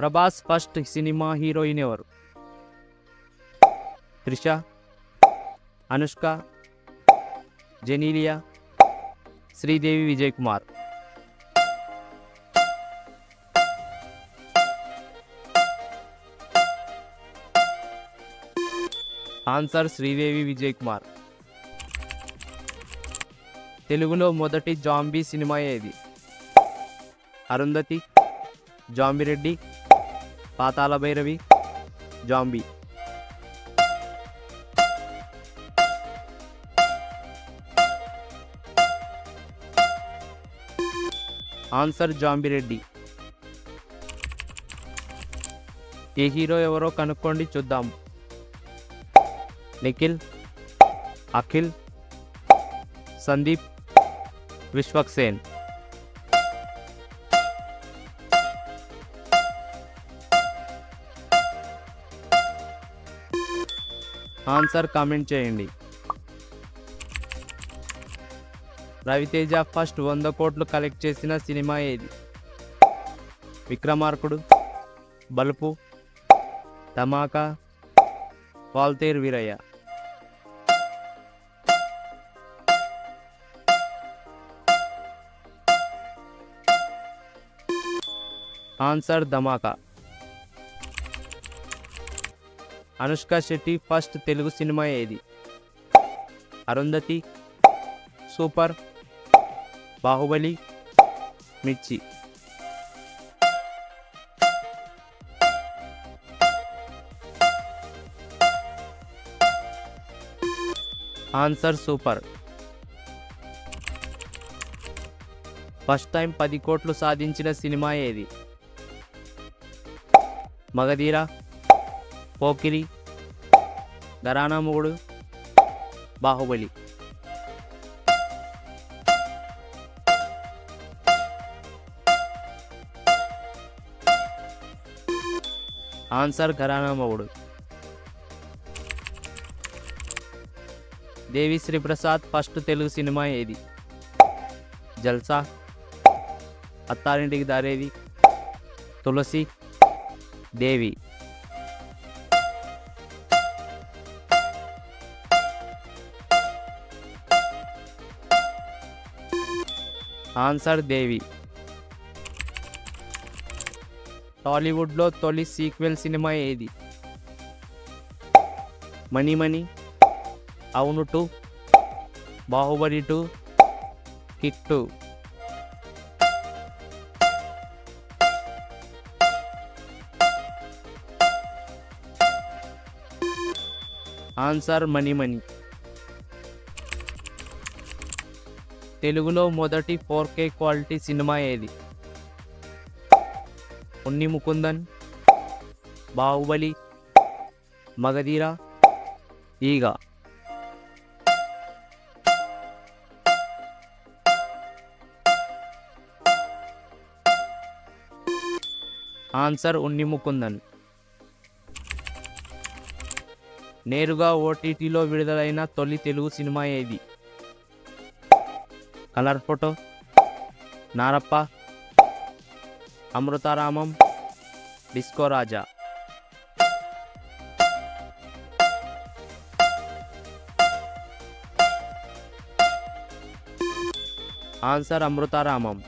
Prabhas first cinema heroine ఎవరు? Trisha, Anushka, Genelia, Sridevi Vijay Kumar. Answer Sridevi Vijay Kumar. తెలుగులో మొదటి జాంబీ సినిమా ఏది? అరుంధతి, జాంబిరెడ్డి, పాతాళ భైరవి, జాంబీ. ఆన్సర్ జాంబిరెడ్డి. ఏ హీరో ఎవరో కనుక్కోండి చూద్దాం. నిఖిల్, అఖిల్, సందీప్, విశ్వక్సేన్. ఆన్సర్ కామెంట్ చేయండి. రవితేజ ఫస్ట్ 100 కోట్లు కలెక్ట్ చేసిన సినిమా ఏది? విక్రమార్కుడు, బలుపు, ధమాకా, వాల్తేరు వీరయ్య. ఆన్సర్ ధమాకా. అనుష్క శెట్టి ఫస్ట్ తెలుగు సినిమా ఏది? అరుంధతి, సూపర్, బాహుబలి, మిర్చి. Answer super. ఫస్ట్ టైం 10 కోట్లు సాధించిన సినిమా ఏది? మగధీర, పోకిరి, ఘరానా మొగుడు, బాహుబలి. ఆన్సర్ ఘరానా మొగుడు. దేవి శ్రీ ప్రసాద్ ఫస్ట్ తెలుగు సినిమా ఏది? జల్సా, అత్తారింటికి దారేది, తులసి, దేవి. ఆన్సర్ దేవి. టాలీవుడ్లో తొలి సీక్వెల్ సినిమా ఏది? మనీ మనీ, అవును 2, Baahubali 2, kick 2. Answer money money. తెలుగులో మొదటి 4K క్వాలిటీ సినిమా ఏది? ఉన్ని ముకుందన్, బాహుబలి, మగధీర, ఈగ. ఆన్సర్ ఉన్ని ముకుందన్. నేరుగా ఓటీటీలో విడుదలైన తొలి తెలుగు సినిమా ఏది? Colour photo, Narappa, Amritharamam, disco రాజా. ఆన్సర్ అమృతారామం.